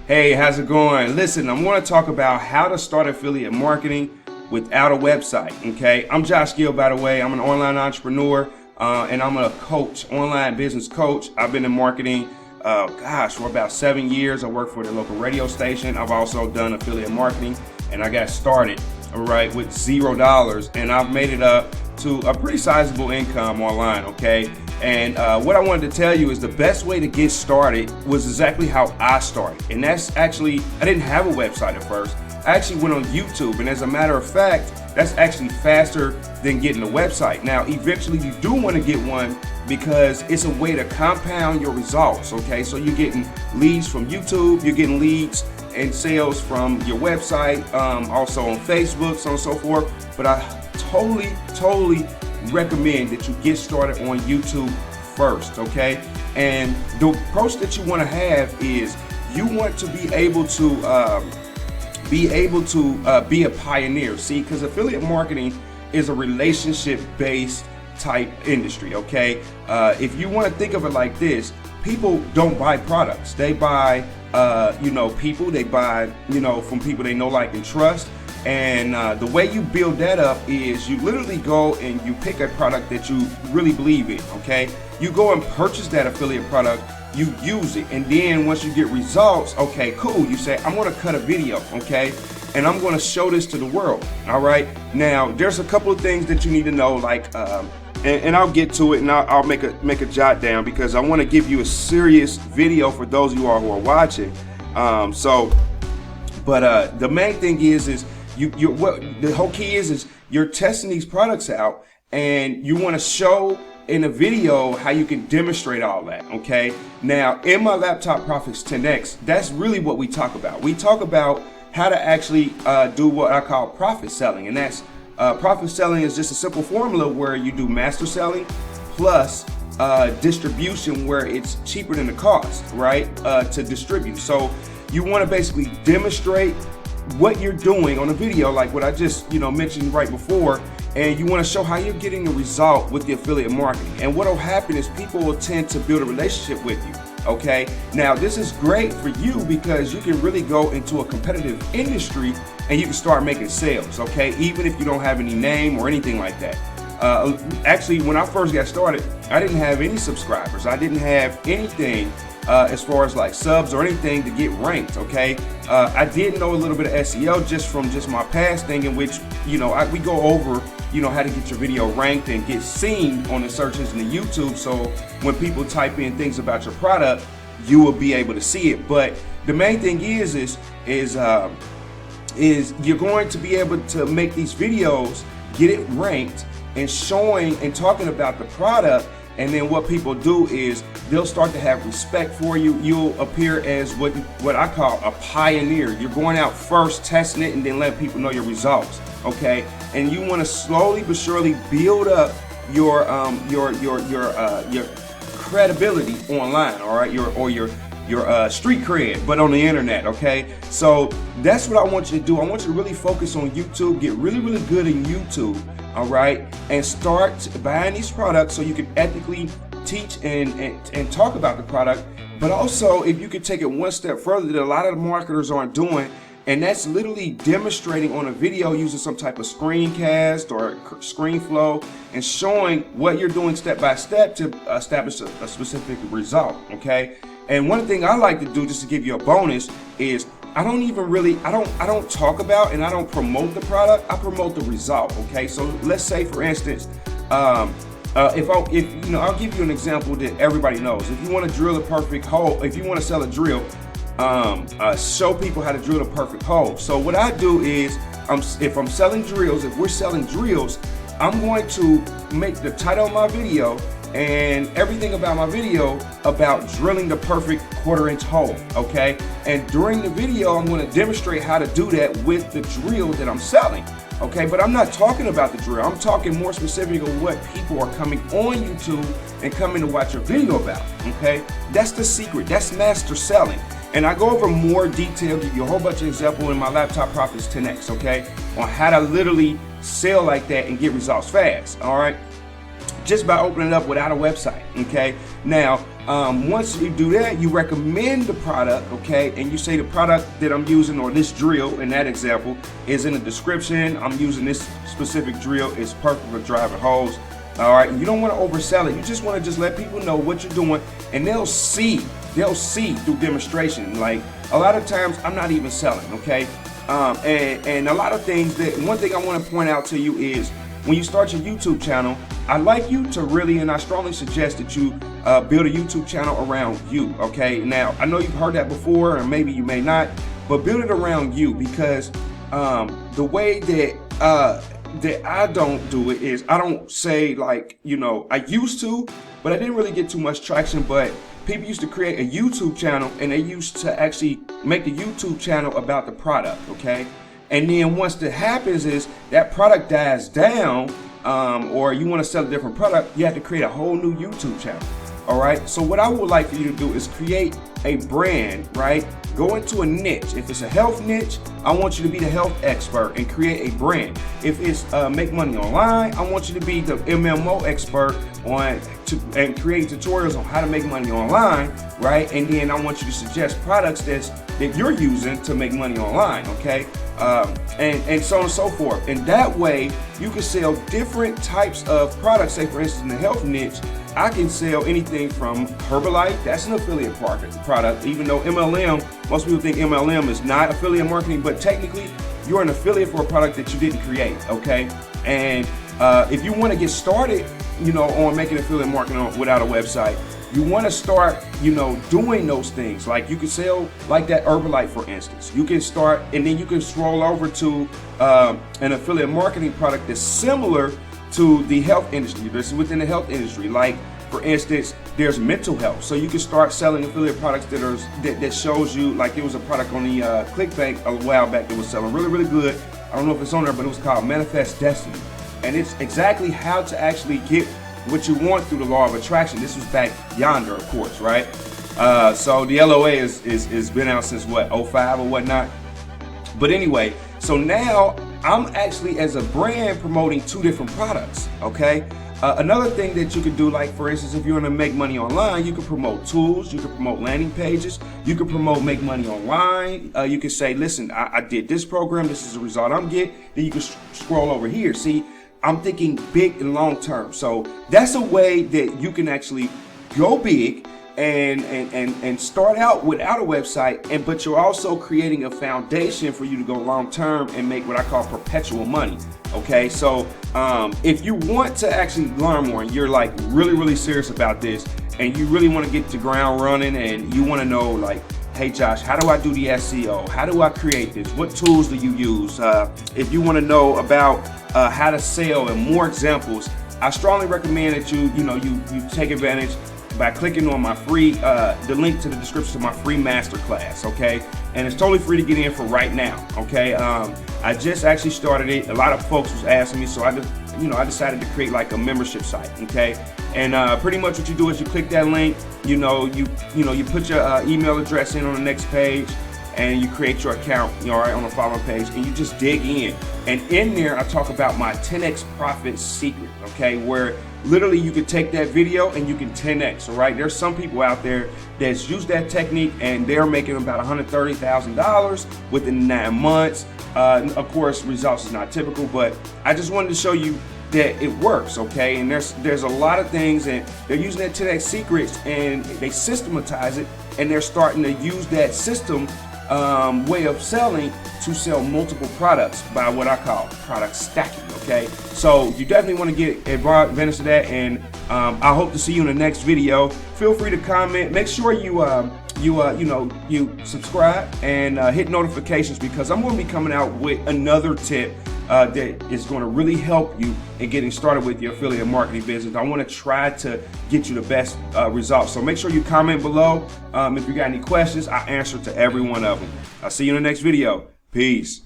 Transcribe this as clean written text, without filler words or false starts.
Hey, how's it going? Listen, I'm going to talk about how to start affiliate marketing without a website. Okay, I'm Josh Gill, by the way. I'm an online entrepreneur and I'm a coach, online business coach. I've been in marketing, for about 7 years. I work for the local radio station. I've also done affiliate marketing, and I got started, all right, with $0, and I've made it up to a pretty sizable income online. Okay. And what I wanted to tell you is the best way to get started was exactly how I started. And that's actually, I didn't have a website at first. I actually went on YouTube. And as a matter of fact, that's actually faster than getting a website. Now, eventually you do want to get one because it's a way to compound your results. Okay, so you're getting leads from YouTube, you're getting leads and sales from your website, also on Facebook, so on and so forth. But I totally recommend that you get started on YouTube first, okay? And the approach that you want to have is you want to be able to be a pioneer. See, because affiliate marketing is a relationship-based type industry, okay? If you want to think of it like this, people don't buy products. They buy, people. They buy, from people they know, like, and trust. And the way you build that up is you literally go and you pick a product that you really believe in, okay? You go and purchase that affiliate product, you use it, and then once you get results, okay, cool, you say, I'm gonna cut a video, okay? And I'm gonna show this to the world, all right? Now, there's a couple of things that you need to know, like, and I'll get to it, and I'll make a jot down because I wanna give you a serious video for those of you all who are watching. But the main thing is what the whole key is you're testing these products out, and you want to show in a video how you can demonstrate all that. Okay, now in my Laptop Profits 10X, that's really what we talk about. We talk about how to actually do what I call profit selling, and that's profit selling is just a simple formula where you do master selling plus distribution, where it's cheaper than the cost, right, to distribute. So you want to basically demonstrate what you're doing on a video, like what I just mentioned right before, and you want to show how you're getting a result with the affiliate marketing. And what will happen is people will tend to build a relationship with you. Okay, now this is great for you because you can really go into a competitive industry and you can start making sales. Okay, even if you don't have any name or anything like that. Actually, when I first got started, I didn't have any subscribers. I didn't have anything as far as like subs or anything to get ranked. Okay, I did know a little bit of SEO just from my past thing, in which we go over how to get your video ranked and get seen on the search engine of YouTube, so when people type in things about your product, you will be able to see it. But the main thing is you're going to be able to make these videos, get it ranked, and showing and talking about the product. And then what people do is they'll start to have respect for you. You'll appear as what I call a pioneer. You're going out first, testing it, and then letting people know your results. Okay, and you want to slowly but surely build up your credibility online. All right, your street cred, but on the internet. Okay, so that's what I want you to do. I want you to really focus on YouTube, get really good in YouTube. All right, and start buying these products so you can ethically teach and talk about the product. But also, if you could take it one step further that a lot of the marketers aren't doing, and that's literally demonstrating on a video using some type of screencast or screen flow and showing what you're doing step by step to establish a specific result. Okay, and one thing I like to do, just to give you a bonus, is I don't talk about and I don't promote the product. I promote the result. Okay, so let's say, for instance, I'll give you an example that everybody knows. If you want to drill a perfect hole, if you want to sell a drill, show people how to drill the perfect hole. So what I do is, if I'm selling drills, if we're selling drills, I'm going to make the title of my video and everything about my video about drilling the perfect 1/4-inch hole. Okay, and during the video I'm going to demonstrate how to do that with the drill that I'm selling. Okay, but I'm not talking about the drill. I'm talking more specific of what people are coming on YouTube and coming to watch your video about. Okay, that's the secret. That's master selling. And I go over more detail, give you a whole bunch of examples in my Laptop Profits 10X, okay, on how to literally sell like that and get results fast. All right, just by opening it up without a website. Okay, now once you do that, you recommend the product, okay? And you say the product that I'm using, or this drill in that example, is in the description. I'm using this specific drill. It's perfect for driving holes. All right, you don't want to oversell it. You just want to just let people know what you're doing, and they'll see through demonstration. Like a lot of times, I'm not even selling, okay? And a lot of things one thing I want to point out to you is when you start your YouTube channel, I like you to really, and I strongly suggest that you build a YouTube channel around you, okay? Now, I know you've heard that before, or maybe you may not, but build it around you, because the way that I don't do it is I don't say, like, you know, I used to, but I didn't really get too much traction. But people used to create a YouTube channel, and they used to actually make the YouTube channel about the product, okay? And then once that happens is that product dies down, or you want to sell a different product, you have to create a whole new YouTube channel. All right, so what I would like for you to do is create a brand, right? Go into a niche. If it's a health niche, I want you to be the health expert and create a brand. If it's make money online, I want you to be the MMO expert and create tutorials on how to make money online, right? And then I want you to suggest products that you're using to make money online, okay? And so on and so forth. And that way, you can sell different types of products. Say, for instance, in the health niche, I can sell anything from Herbalife. That's an affiliate product, even though MLM, most people think MLM is not affiliate marketing, but technically you're an affiliate for a product that you didn't create, okay? And if you want to get started, you know, on making affiliate marketing without a website, you want to start, you know, doing those things. Like you can sell like that Herbalife, for instance. You can start, and then you can scroll over to an affiliate marketing product that's similar to the health industry. This is within the health industry. Like, for instance, there's mental health. So you can start selling affiliate products that shows you, like it was a product on the ClickBank a while back that was selling really, really good. I don't know if it's on there, but it was called Manifest Destiny. And it's exactly how to actually get what you want through the law of attraction. This was back yonder, of course, right? So the LOA is been out since what, 05 or whatnot. But anyway, so now I'm actually, as a brand, promoting two different products, okay? Another thing that you could do, like for instance, if you want to make money online, you can promote tools, you can promote landing pages, you can promote make money online. You can say, listen, I did this program, this is the result I'm getting. Then you can scroll over here. See, I'm thinking big and long term. So that's a way that you can actually go big and start out without a website, but you're also creating a foundation for you to go long term and make what I call perpetual money. Okay, so if you want to actually learn more and you're like really, really serious about this and you really want to get the ground running and you want to know, like, hey Josh, how do I do the SEO? How do I create this? What tools do you use? If you want to know about how to sell and more examples, I strongly recommend that you take advantage by clicking on my free, the link to the description of my free masterclass, okay? And it's totally free to get in for right now, okay? I just actually started it. A lot of folks was asking me, so I decided to create like a membership site, okay? And pretty much what you do is you click that link, you put your email address in on the next page, and you create your account, right, on the following page, and you just dig in. And in there, I talk about my 10x profit secret, okay, where literally you can take that video and you can 10x, all right? There's some people out there that's used that technique and they're making about $130,000 within 9 months. Of course, results is not typical, but I just wanted to show you that it works, okay? And there's a lot of things, and they're using that 10x secrets and they systematize it, and they're starting to use that system way of selling to sell multiple products by what I call product stacking, okay? So you definitely want to get advantage of that, and I hope to see you in the next video. Feel free to comment. Make sure you subscribe and hit notifications, because I'm going to be coming out with another tip that is going to really help you in getting started with your affiliate marketing business. I want to try to get you the best results. So make sure you comment below. If you got any questions, I answer to every one of them. I'll see you in the next video. Peace.